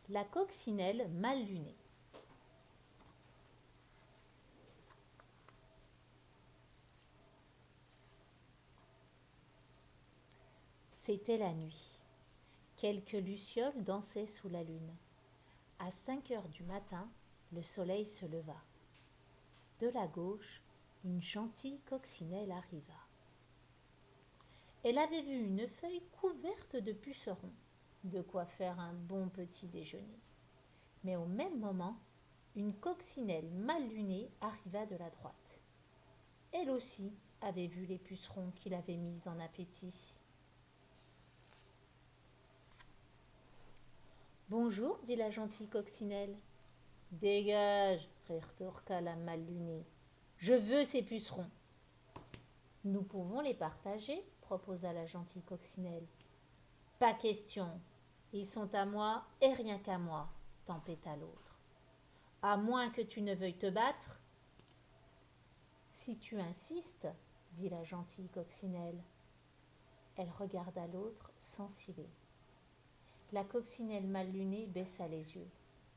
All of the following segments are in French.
La coccinelle mal lunée. C'était la nuit. Quelques lucioles dansaient sous la lune. À 5 heures du matin, le soleil se leva. De la gauche, une gentille coccinelle arriva. Elle avait vu une feuille couverte de pucerons, de quoi faire un bon petit déjeuner. Mais au même moment, une coccinelle mal lunée arriva de la droite. Elle aussi avait vu les pucerons qu'il avait mis en appétit. Bonjour, dit la gentille coccinelle. Dégage, rétorqua la mal lunée. Je veux ces pucerons. Nous pouvons les partager, proposa la gentille coccinelle. Pas question. Ils sont à moi et rien qu'à moi, tempêta l'autre. À moins que tu ne veuilles te battre. Si tu insistes, dit la gentille coccinelle. Elle regarda l'autre sans ciller. La coccinelle mal lunée baissa les yeux.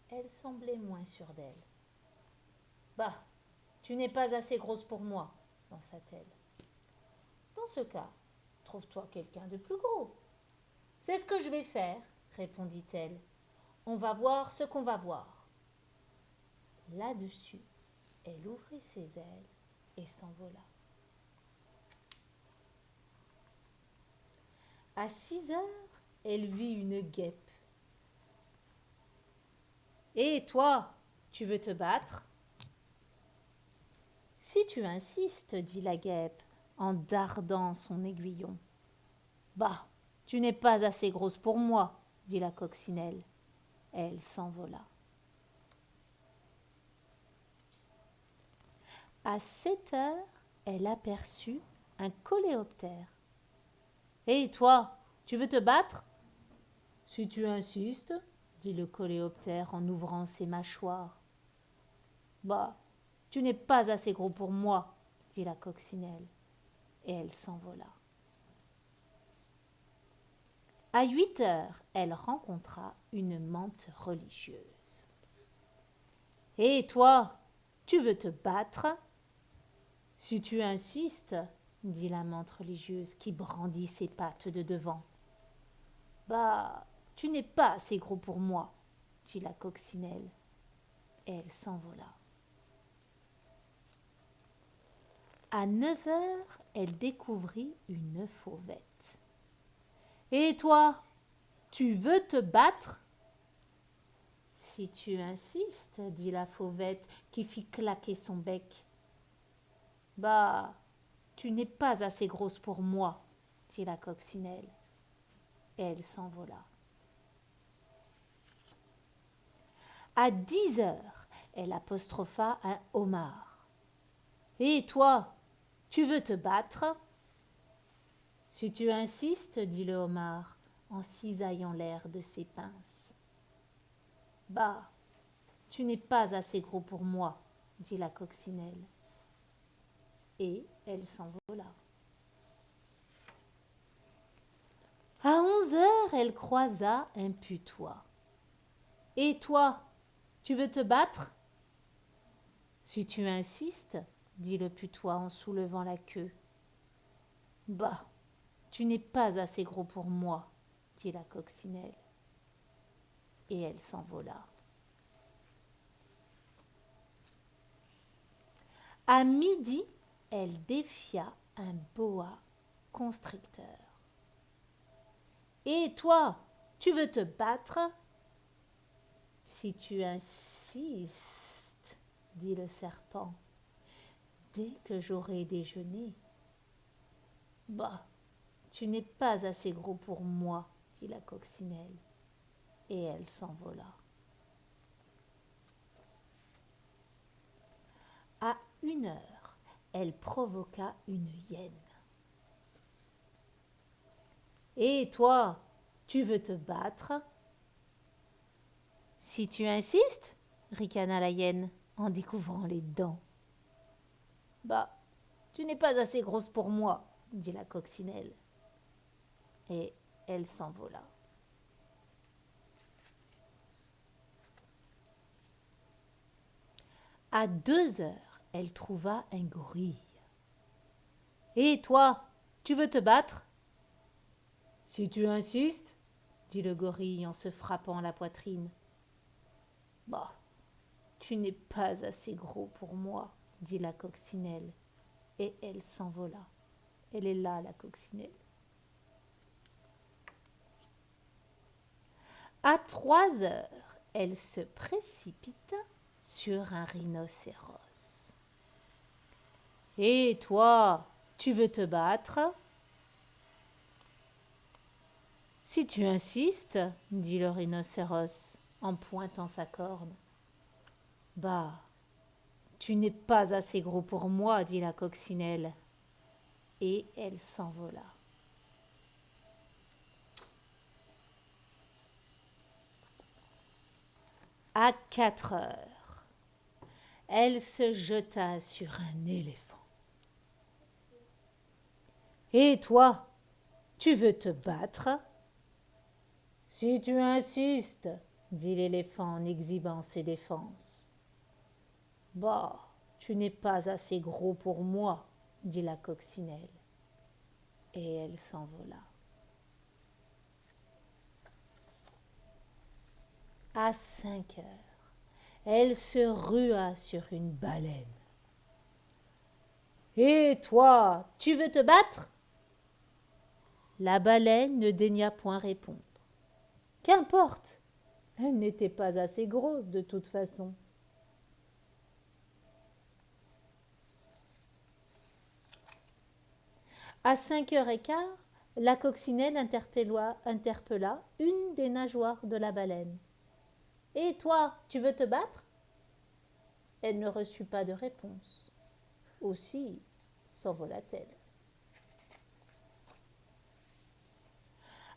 Elle semblait moins sûre d'elle. Bah, tu n'es pas assez grosse pour moi, pensa-t-elle. Dans ce cas, trouve-toi quelqu'un de plus gros. C'est ce que je vais faire, répondit-elle. On va voir ce qu'on va voir. Là-dessus, elle ouvrit ses ailes et s'envola. À 6 heures, elle vit une guêpe. Et toi, tu veux te battre? Si tu insistes, dit la guêpe en dardant son aiguillon. Bah, tu n'es pas assez grosse pour moi, dit la coccinelle. Elle s'envola. À 7 heures, elle aperçut un coléoptère. Hé, toi, tu veux te battre? Si tu insistes, dit le coléoptère en ouvrant ses mâchoires. Bah, tu n'es pas assez gros pour moi, dit la coccinelle. Et elle s'envola. À 8 heures, elle rencontra une mante religieuse. Hé, toi, tu veux te battre? Si tu insistes, dit la mante religieuse qui brandit ses pattes de devant. Bah, tu n'es pas assez gros pour moi, dit la coccinelle. Et elle s'envola. À 9 heures, elle découvrit une fauvette. Et toi, tu veux te battre? Si tu insistes, dit la fauvette qui fit claquer son bec. Bah, tu n'es pas assez grosse pour moi, dit la coccinelle. Et elle s'envola. À 10 heures, elle apostropha un homard. Et toi, tu veux te battre? Si tu insistes, dit le homard, en cisaillant l'air de ses pinces. Bah, tu n'es pas assez gros pour moi, dit la coccinelle. Et elle s'envola. À 11 heures, elle croisa un putois. Et toi, tu veux te battre? Si tu insistes, dit le putois en soulevant la queue. Bah, tu n'es pas assez gros pour moi, dit la coccinelle. Et elle s'envola. À midi, elle défia un boa constricteur. Et toi, tu veux te battre? Si tu insistes, dit le serpent, dès que j'aurai déjeuné. Bah, tu n'es pas assez gros pour moi, dit la coccinelle. Et elle s'envola. À 1 heure, elle provoqua une hyène. Et toi, tu veux te battre? Si tu insistes, ricana la hyène en découvrant les dents. Bah, tu n'es pas assez grosse pour moi, dit la coccinelle. Et elle s'envola. À 2 heures, elle trouva un gorille. « Et toi, tu veux te battre ?»« Si tu insistes, » dit le gorille en se frappant la poitrine. « Bah, tu n'es pas assez gros pour moi, » dit la coccinelle, et elle s'envola. Elle est là, la coccinelle. À 3 heures, elle se précipita sur un rhinocéros. « Et toi, tu veux te battre ?»« Si tu insistes, » dit le rhinocéros en pointant sa corne. « Bah, tu n'es pas assez gros pour moi, » dit la coccinelle, et elle s'envola. À 4 heures, elle se jeta sur un éléphant. « Et toi, tu veux te battre ?»« Si tu insistes, » dit l'éléphant en exhibant ses défenses. « Bah, tu n'es pas assez gros pour moi, » dit la coccinelle, et elle s'envola. À 5 heures, elle se rua sur une baleine. « Et toi, tu veux te battre ?» La baleine ne daigna point répondre. Qu'importe, elle n'était pas assez grosse de toute façon. À 5h15, la coccinelle interpella une des nageoires de la baleine. « Et toi, tu veux te battre ?» Elle ne reçut pas de réponse. Aussi s'envola-t-elle.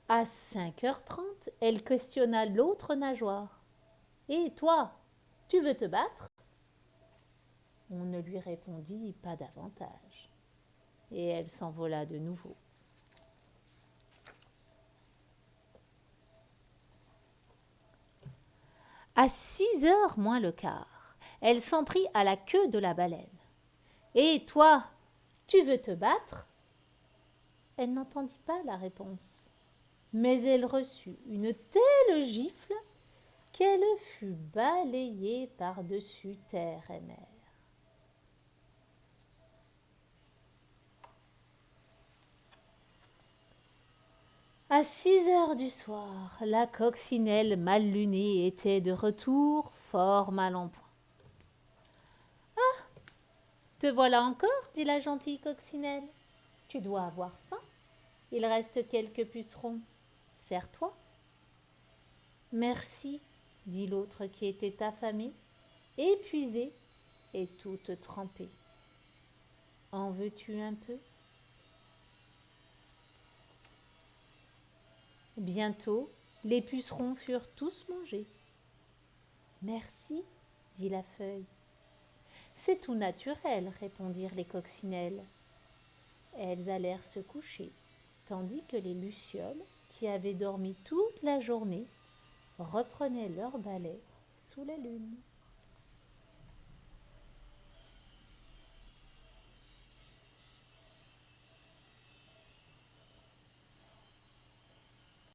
À 5h30, elle questionna l'autre nageoire. « Et toi, tu veux te battre ?» On ne lui répondit pas davantage. Et elle s'envola de nouveau. À 6h moins le quart, elle s'en prit à la queue de la baleine. « Et toi, tu veux te battre ?» Elle n'entendit pas la réponse, mais elle reçut une telle gifle qu'elle fut balayée par-dessus terre et mer. À 6h du soir, la coccinelle mal lunée était de retour, fort mal en point. « Ah, te voilà encore, » dit la gentille coccinelle. « Tu dois avoir faim. Il reste quelques pucerons. Sers-toi. »« Merci, » dit l'autre qui était affamée, épuisée et toute trempée. « En veux-tu un peu ?» Bientôt, les pucerons furent tous mangés. « Merci, » dit la feuille. « C'est tout naturel, » répondirent les coccinelles. Elles allèrent se coucher, tandis que les lucioles, qui avaient dormi toute la journée, reprenaient leur balai sous la lune.